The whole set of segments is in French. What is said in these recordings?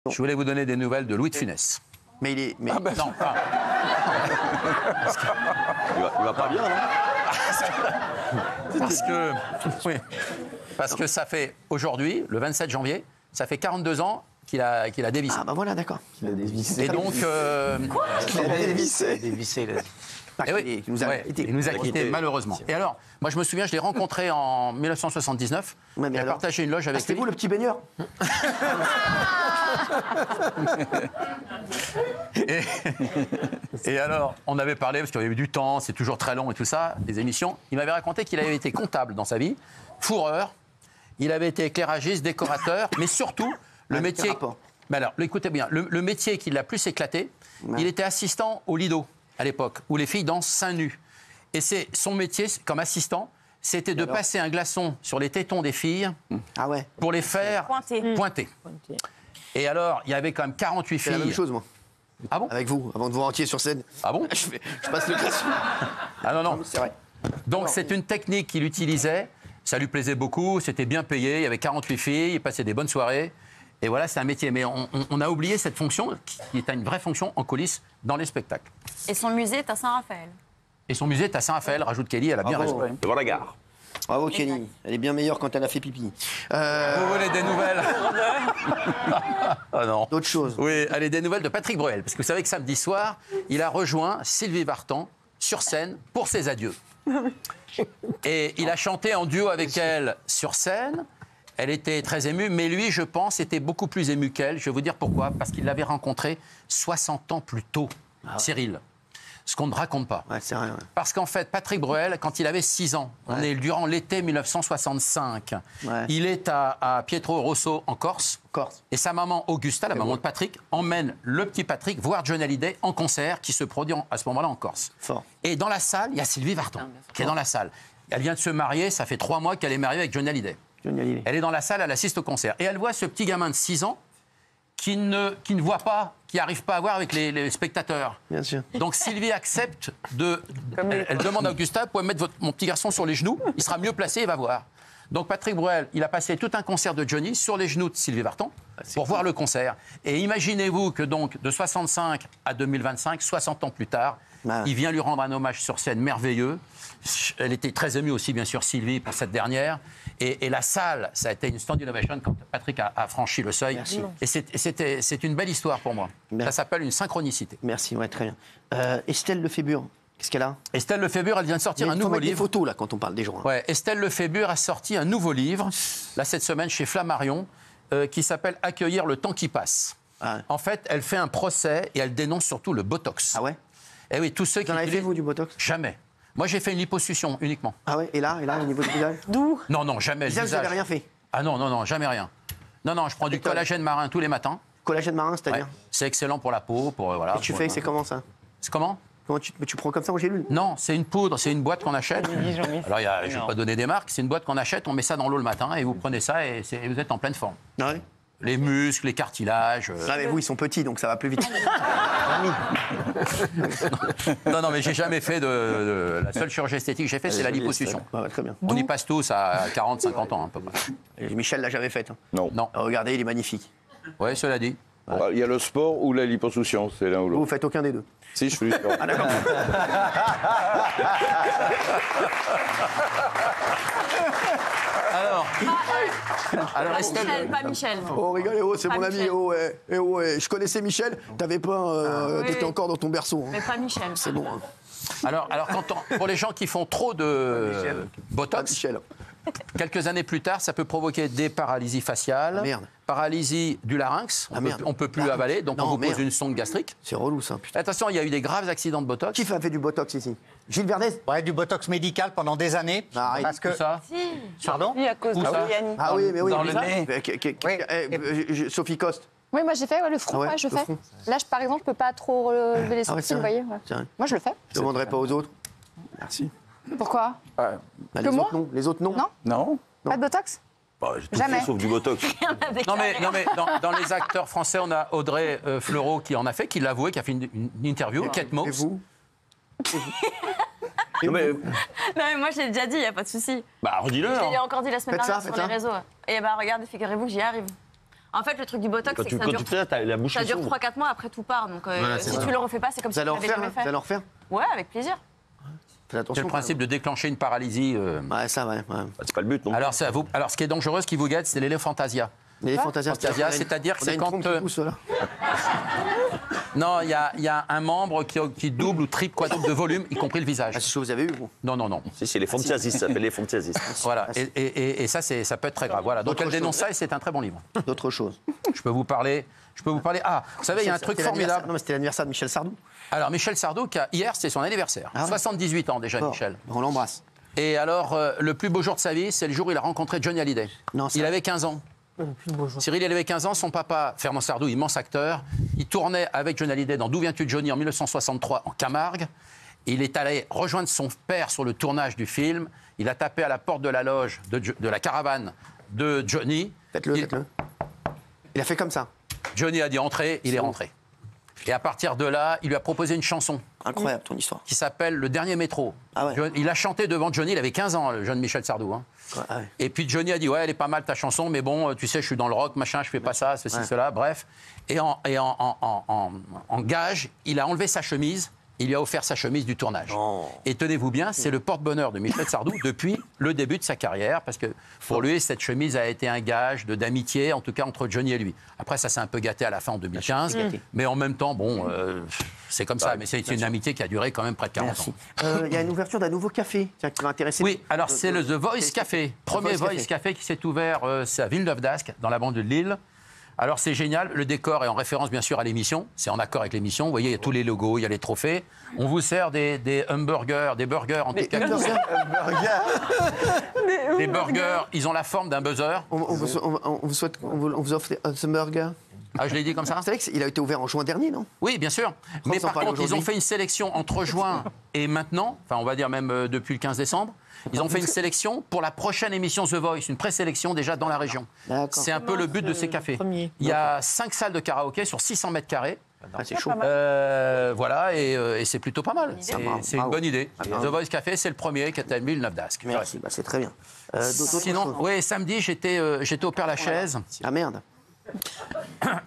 Je voulais vous donner des nouvelles de Louis de Funès. Mais il est... Mais... Ah ben non, pas. Il va pas bien, non? Parce que ça fait aujourd'hui, le 27 janvier, ça fait 42 ans qu'il a dévissé. Ah bah voilà, d'accord. Il a dévissé. Et donc... Quoi il a dévissé. Dévissé, là. Eh oui, il nous a quittés, malheureusement. Et alors, moi je me souviens, je l'ai rencontré en 1979. Ouais, il a partagé une loge avec lui. C'était vous le petit baigneur? Et alors, on avait parlé, parce qu'il y avait eu du temps, c'est toujours très long et tout ça, des émissions. Il m'avait raconté qu'il avait été comptable dans sa vie, fourreur, il avait été éclairagiste, décorateur, mais surtout, le métier... Mais alors, écoutez bien, le métier qui l'a plus éclaté, il était assistant au Lido, à l'époque, où les filles dansent seins nus. Et c'est son métier, comme assistant, c'était de passer un glaçon sur les tétons des filles pour les faire pointer. Et alors, il y avait quand même 48 filles. C'est la même chose, moi. Ah bon? Avec vous, avant de vous rentier sur scène. Ah bon? Je passe le glaçon. Ah non, non. C'est vrai. Donc c'est une technique qu'il utilisait, ça lui plaisait beaucoup, c'était bien payé, il y avait 48 filles, il passait des bonnes soirées. Et voilà, c'est un métier. Mais on a oublié cette fonction, qui est une vraie fonction en coulisses dans les spectacles. Et son musée est à Saint-Raphaël. Et son musée est à Saint-Raphaël, rajoute Kelly, elle a bien raison. Devant la gare. Bravo, Kelly. Elle est bien meilleure quand elle a fait pipi. Vous voulez des nouvelles? Ah non. D'autres choses. Oui, allez, des nouvelles de Patrick Bruel. Parce que vous savez que samedi soir, il a rejoint Sylvie Vartan sur scène pour ses adieux. Et il a chanté en duo avec elle sur scène. Elle était très émue, mais lui, je pense, était beaucoup plus ému qu'elle. Je vais vous dire pourquoi. Parce qu'il l'avait rencontré 60 ans plus tôt, Cyril. Ce qu'on ne raconte pas. Ouais, c'est rien. Ouais. Parce qu'en fait, Patrick Bruel, quand il avait 6 ans, on est durant l'été 1965, il est à Pietro Rosso, en Corse. Et sa maman, Augusta, la maman de Patrick, emmène le petit Patrick voir Johnny Hallyday en concert qui se produit à ce moment-là en Corse. Fort. Et dans la salle, il y a Sylvie Vartan qui est dans la salle. Elle vient de se marier, ça fait 3 mois qu'elle est mariée avec Johnny Hallyday. Elle est dans la salle, elle assiste au concert. Et elle voit ce petit gamin de 6 ans qui ne voit pas, qui n'arrive pas à voir avec les spectateurs. Bien sûr. Donc Sylvie accepte de... Elle demande à Augusta, vous pouvez mettre mon petit garçon sur les genoux, il sera mieux placé, il va voir. Donc Patrick Bruel, il a passé tout un concert de Johnny sur les genoux de Sylvie Vartan pour voir le concert. Et imaginez-vous que donc de 65 à 2025, 60 ans plus tard, il vient lui rendre un hommage sur scène merveilleux. Elle était très émue aussi, bien sûr, Sylvie, pour cette dernière. Et la salle, ça a été une stand innovation quand Patrick a franchi le seuil. Merci. Et c'est une belle histoire pour moi. Ça s'appelle une synchronicité. Merci, ouais, très bien. Estelle Lefébure, qu'est-ce qu'elle a? Estelle Lefébure, elle vient de sortir un nouveau livre. Des photos, là, quand on parle des gens. Hein. Ouais, Estelle Lefébure a sorti un nouveau livre, là, cette semaine, chez Flammarion, qui s'appelle « Accueillir le temps qui passe ». En fait, elle fait un procès et elle dénonce surtout le Botox. Ah ouais? Eh oui, tous ceux qui... Vous en avez fait, vous, du Botox? Jamais. Moi, j'ai fait une liposuction uniquement. Ah ouais? Et là, au niveau du visage? D'où? Non, jamais. Le visage, vous n'avez rien fait? Ah non, jamais rien. Non, je prends du collagène marin tous les matins. Collagène marin, c'est-à-dire? C'est excellent pour la peau, pour... voilà. Et tu fais, c'est comment, ça? C'est comment? Tu prends comme ça aux gélules? Non, c'est une poudre, c'est une boîte qu'on achète. Alors, je ne vais pas donner des marques, c'est une boîte qu'on achète, on met ça dans l'eau le matin et vous prenez ça et vous êtes en pleine forme. Ah ouais? Les muscles, les cartilages. Ah mais vous, ils sont petits, donc ça va plus vite. Non, mais j'ai jamais fait de... La seule chirurgie esthétique que j'ai fait, c'est la liposuction. Ouais, très bien. On y passe tous à 40, 50 ans, à peu près. Et Michel l'a jamais faite. Hein. Non. Regardez, il est magnifique. Oui, cela dit. Il y a le sport ou la liposuction, c'est l'un ou l'autre. Vous faites aucun des deux? Si, je fais du sport. Ah d'accord. Alors Estelle... Michel, pas Michel. Oh, rigolez, c'est Pas mon ami. Michel. Je connaissais Michel, t'avais pas... T'étais encore dans ton berceau. Hein. Mais pas Michel. C'est bon. Hein. Alors pour les gens qui font trop de Botox, Michel. quelques années plus tard, ça peut provoquer des paralysies faciales, paralysie du larynx, on peut plus avaler, donc on vous pose une sonde gastrique. C'est relou ça, putain. Attention, il y a eu des graves accidents de Botox. Qui a fait du Botox ici? Gilles Verdez? Ouais, du Botox médical pendant des années. Arrête. Parce que... Tout ça. Pardon? Oui, à cause de Yannick. Ah oui, mais oui. Dans le nez. Sophie Coste. Oui, moi j'ai fait le front, Ah ouais, ouais, je le fais. front. Là, par exemple, je peux pas trop relever les Ah ouais, sourcils, vous voyez. C'est vrai. Moi, je le fais. Je ne demanderai pas aux autres. Merci. Pourquoi? Bah, les moi autres non. Les autres non. Non. Non. Pas de Botox? Bah, j'ai tout Jamais. fait sauf du Botox. Non mais dans les acteurs français, on a Audrey Fleurot qui en a fait, qui l'a avoué, qui a fait une interview, Kate Moss. Et vous? Non, mais, Non, mais moi, j'ai déjà dit, il n'y a pas de souci. bah, redis-le. Je l'ai hein. encore dit la semaine Faites ça, dernière sur les réseaux. Et bah, regardez, figurez-vous que j'y arrive. En fait, le truc du Botox, Quand c'est tu, que ça quand dure, tu te fais, t'as la bouche ça qui dure s'ouvre. 3-4 mois, après tout part. Donc c'est si vrai. tu le refais pas, c'est comme Vous si tu allez en l'avais refaire, jamais hein fait. Vous allez en refaire Ouais, avec plaisir. Faites C'est attention. le principe de déclencher une paralysie. Ouais, ça, ouais. Bah, c'est pas le but, non? Alors, ce qui est dangereux, ce qui vous guette, c'est l'éléphantasia. Les fantasias, Fantasia, c'est-à-dire que c'est quand... là. Non, il y a un membre qui double ou triple, quadruple de volume, y compris le visage. Ah, c'est ce que vous avez eu, vous. Non, non, non. Si, c'est les fantasis, ça s'appelle les fantasis. Voilà, et ça, ça peut être très grave. Voilà. Donc Autre elle dénonce chose. ça et c'est un très bon livre. D'autres choses. Je peux vous parler. Ah, vous savez, il y a un truc C'était l'anniversaire- formidable. Non, mais c'était l'anniversaire de Michel Sardou. Alors, Michel Sardou, hier, c'était son anniversaire. Ah ouais. 78 ans déjà, Fort. Michel. On l'embrasse. Et alors, le plus beau jour de sa vie, c'est le jour où il a rencontré Johnny Hallyday. Non, Il avait 15 ans. Cyril, il avait 15 ans. Son papa, Fernand Sardou, immense acteur, il tournait avec Johnny Hallyday dans D'où viens-tu Johnny en 1963 en Camargue. Il est allé rejoindre son père sur le tournage du film. Il a tapé à la porte de la loge de la caravane de Johnny. Faites-le, Il- faites-le. Il a fait comme ça. Johnny a dit entrer, il est rentré. Et à partir de là, il lui a proposé une chanson Incroyable, ton histoire. qui s'appelle Le Dernier Métro. Ah ouais. Il a chanté devant Johnny, il avait 15 ans, le jeune Michel Sardou. Hein. Ouais, ah ouais. Et puis Johnny a dit, ouais, elle est pas mal ta chanson, mais bon, tu sais, je suis dans le rock, machin, je fais pas ça, ceci, Ouais. cela, bref. Et en gage, il a enlevé sa chemise, il lui a offert sa chemise du tournage. Oh. Et tenez-vous bien, c'est le porte-bonheur de Michel Sardou depuis le début de sa carrière, parce que pour lui, cette chemise a été un gage d'amitié, en tout cas entre Johnny et lui. Après, ça s'est un peu gâté à la fin en 2015, mais en même temps, bon, c'est comme ça, mais c'est une amitié qui a duré quand même près de 40 Merci. ans. Il y a une ouverture d'un nouveau café tiens, qui va intéresser. Oui, alors c'est le The Voice Café. Premier Voice Voice Café qui s'est ouvert, c'est à Villeneuve d'Ascq, dans la banlieue de Lille. Alors c'est génial, le décor est en référence bien sûr à l'émission, c'est en accord avec l'émission. Vous voyez, il y a tous les logos, il y a les trophées. On vous sert des hamburgers, des burgers en tout cas. Des burgers, ils ont la forme d'un buzzer. On vous offre ce burger. Ah, je l'ai dit comme ça? Vous savez qu'il a été ouvert en juin dernier, non? Oui, bien sûr. Mais vous en par parlez contre, ils ont aujourd'hui fait une sélection entre juin et maintenant, enfin on va dire même depuis le 15 décembre. Ils ont fait une sélection pour la prochaine émission The Voice, une présélection déjà dans la région. D'accord. C'est un peu le but de ces cafés. Il y a 5 salles de karaoké sur 600 mètres carrés. Ah, c'est chaud. Voilà, et c'est plutôt pas mal. C'est Bravo. une bonne idée. Bravo. The Voice Café, c'est le premier qui est à Villeneuve d'Ascq. Merci, bah, c'est très bien. D'autres Sinon, choses oui, samedi, j'étais au Père-Lachaise. Ah merde.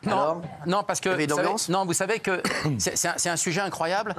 Non, Alors non, parce que avait de vous savez, l'ambiance non, vous savez que c'est un sujet incroyable.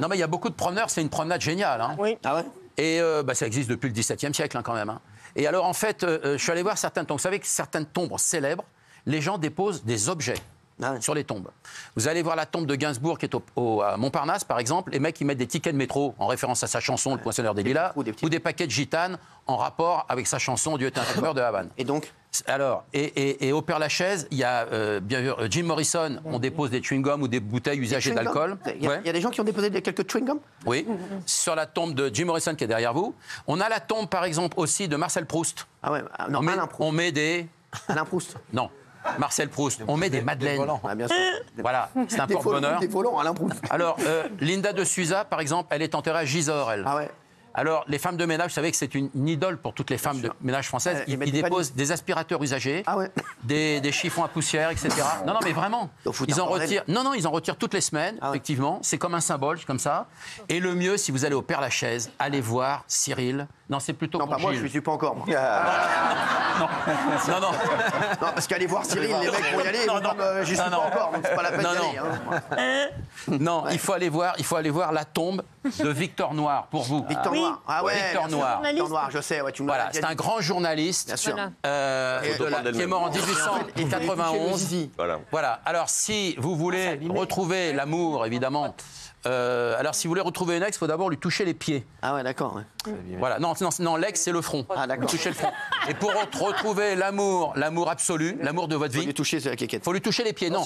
Non, mais il y a beaucoup de promeneurs. C'est une promenade géniale. Hein. Oui. Ah ouais. Et ça existe depuis le XVIIe siècle hein, quand même. Hein. Et alors en fait, je suis allé voir certaines tombes. Vous savez que certaines tombes célèbres, les gens déposent des objets. Ah ouais. Sur les tombes. Vous allez voir la tombe de Gainsbourg qui est à Montparnasse, par exemple. Les mecs, ils mettent des tickets de métro en référence à sa chanson, Le Poinçonneur des Lilas, ou des petits- ou des paquets de gitanes en rapport avec sa chanson Dieu est un sauveur de Havane. Et donc Alors, et au Père-Lachaise, il y a bien sûr Jim Morrison, on dépose des chewing-gums ou des bouteilles usagées chewing-gum d'alcool. Il y a des gens qui ont déposé quelques chewing-gums. Oui, sur la tombe de Jim Morrison qui est derrière vous. On a la tombe, par exemple, aussi de Marcel Proust. Ah ouais. Non, Alain Proust. On met des... Alain Proust. Non, Marcel Proust. On met des madeleines. Ah, bien sûr. Voilà, c'est un Des porte-bonheur. volants, Alain Proust. Alors, Linda de Souza, par exemple, elle est enterrée à Gisors, elle. Ah ouais. Alors, les femmes de ménage, vous savez que c'est une idole pour toutes les femmes de ménage françaises. Ils Ils mettent des déposent des aspirateurs usagés, Ah ouais. des chiffons à poussière, etc. Non, non, mais vraiment. Donc, foutent Ils un en bordel. retirent. Non, non, ils en retirent toutes les semaines, Ah ouais. effectivement. C'est comme un symbole, comme ça. Et le mieux, si vous allez au Père-Lachaise, allez voir Cyril. Non, c'est plutôt Non, pour pas moi, Gilles. je ne suis pas encore. Moi. Non, non. Non, parce qu'aller voir Cyril, les mecs vont y aller. Ils vont dire, j'y suis Non, pas non. encore, donc c'est pas la peine Non, d'y non. aller. Hein. Non, il faut aller voir la tombe de Victor Noir, pour vous. Victor Noir. Ah ouais. Victor bien sûr. Noir. Victor Noir, je sais. Ouais, tu me l'as Voilà, déjà c'est un dit. grand journaliste Bien sûr. qui est mort en Et 1891. Zizi. Voilà. Voilà. Alors, si vous voulez retrouver l'amour, évidemment, alors si vous voulez retrouver une ex, il faut d'abord lui toucher les pieds. Ah ouais, d'accord. Ouais. Voilà. Non, l'ex, c'est le front. Ah, d'accord. Lui toucher le front. Et pour retrouver l'amour absolu, l'amour de votre Faut vie, lui toucher la quéquette. il faut lui toucher les pieds. Non,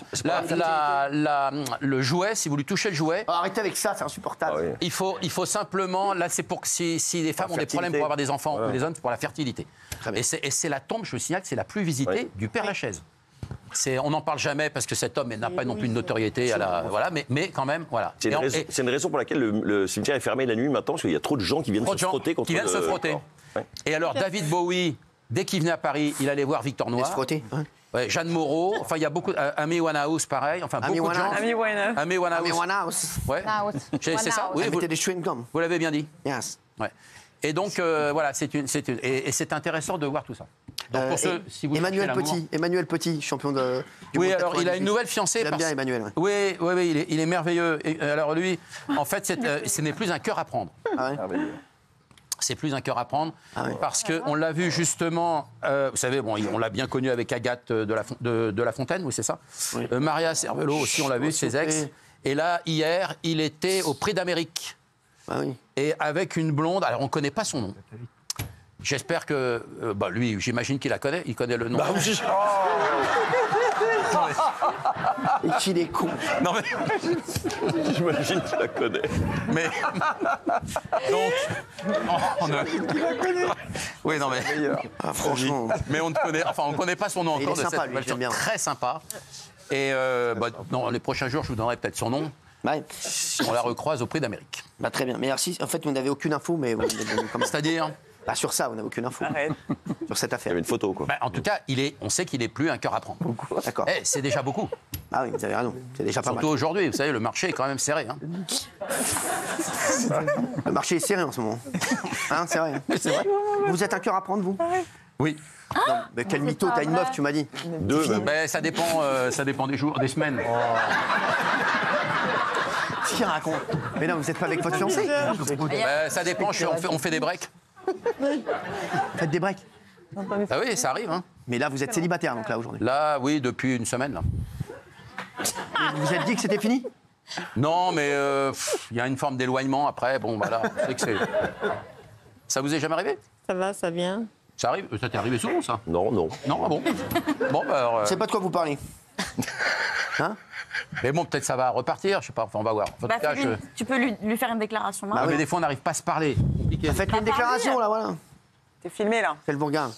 le jouet, si vous lui touchez le jouet, Oh, arrêtez avec ça, c'est insupportable. Ah oui. il faut simplement, là, c'est pour que si les femmes ont des problèmes pour avoir des enfants, ou les hommes, c'est pour la fertilité. Très bien. Et c'est la tombe, je vous signale, que c'est la plus visitée Ouais. du Père-Lachaise. On n'en parle jamais parce que cet homme n'a pas non plus une notoriété à la, voilà, mais quand même, voilà. C'est une raison pour laquelle le cimetière est fermé la nuit maintenant, parce qu'il y a trop de gens qui viennent Trop de se gens frotter contre qui viennent le se frotter. corps. Ouais. Et alors, David Bowie, dès qu'il venait à Paris, il allait voir Victor Laisse Noir. frotter. Hein. Ouais, Jeanne Moreau, enfin, il y a beaucoup. Amy Winehouse, pareil. Enfin, Amy beaucoup de gens. Winehouse. Amy Winehouse. Amy Winehouse. Mais Winehouse. Ouais. Winehouse. C'est ça. Oui, Elle vous, mettait des chewing-gums. vous l'avez bien dit. Yes. Ouais. Et donc, voilà, et c'est intéressant de voir tout ça. Donc pour ceux, si vous cherchez l'amour- Emmanuel Petit, champion de. du Oui, monde alors il a 98. une nouvelle fiancée. J'aime bien Emmanuel. Ouais. Oui, il est merveilleux. Et, alors lui, en fait, ce n'est plus un cœur à prendre. Ah ouais. C'est plus un cœur à prendre, Ah oui. parce qu'on l'a vu justement, vous savez, bon, on l'a bien connu avec Agathe de la Fontaine, oui, c'est ça. Oui. Maria Cervello aussi, on l'a vu, ses ex. Et là, hier, il était au Prix d'Amérique. Ah oui. Et avec une blonde, alors on ne connaît pas son nom. J'espère que, lui, j'imagine qu'il la connaît, il connaît le nom. Bah oui. Et qu'il est con. Non mais, J'imagine qu'il la connaît. mais donc, oui, non mais, Ah, franchement. mais on ne connaît, enfin, on connaît pas son nom Il encore est de sympa, cette lui, nouvelle j'aime bien. Très sympa. Et dans les prochains jours, je vous donnerai peut-être son nom. Ouais. Si on la recroise au Prix d'Amérique. Bah, très bien. Merci. En fait, vous n'avez aucune info, mais vous l'avez donné quand même. C'est-à-dire, Bah, sur ça, vous n'avez aucune info. Arrête. Sur cette Il y affaire. avait une photo, quoi. en tout cas, on sait qu'il n'est plus un cœur à prendre. D'accord. C'est déjà beaucoup. Ah oui, vous avez raison. C'est déjà pas Surtout mal. aujourd'hui, vous savez, le marché est quand même serré. Hein. Le marché est serré en ce moment. Hein, c'est vrai. C'est vrai. Vous êtes un cœur à prendre, vous Oui. Non, mais quel mytho, t'as une meuf, tu m'as dit. Deux, même. Ben, ça dépend des jours, des semaines. Qu'est-ce qu'il raconte? Mais non, vous n'êtes pas avec votre fiancé? Ben, ça dépend, on fait des breaks. Faites des breaks. Ah oui, ça arrive. Hein. Mais là, vous êtes célibataire, donc là, aujourd'hui. Là, oui, depuis une semaine. Là. Vous vous êtes dit que c'était fini? Non, mais il y a une forme d'éloignement après. Bon, voilà. C'est que ça vous est jamais arrivé? Ça va, ça vient. Ça arrive? Ça t'est arrivé souvent, ça? Non, non. Non, ah bon. Bon, bah, alors, Je sais pas de quoi vous parlez. Hein? mais bon, peut-être ça va repartir, je sais pas, enfin, on va voir. En tout cas, Tu peux lui faire une déclaration Ah, maintenant. mais des fois, on n'arrive pas à se parler. Compliqué. Faites-lui une déclaration, là, voilà. T'es filmé là. Elle vous regarde.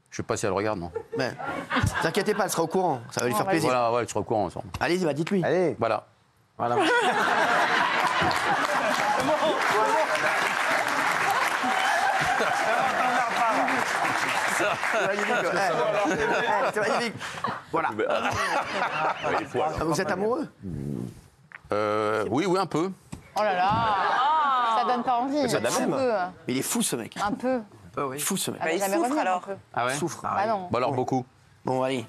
Je sais pas si elle regarde, non. Mais, ne vous inquiétez pas, elle sera au courant. Ça va lui faire plaisir. Voilà, ouais, elle sera au courant ensemble. Allez-y, bah, dites-lui. Allez. Voilà. Voilà. C'est magnifique. C'est magnifique. Voilà. Il faut, alors. Ah, vous êtes amoureux? Oui, un peu. Oh là là. Ça donne pas envie. Ça donne Un même. peu. Mais il est fou, ce mec. Un peu. Il est fou, ce mec. Elle va il jamais souffre, revenir, alors. un peu. Ah ouais? Il souffre. Bah non. Bon, alors, beaucoup. Bon, allez.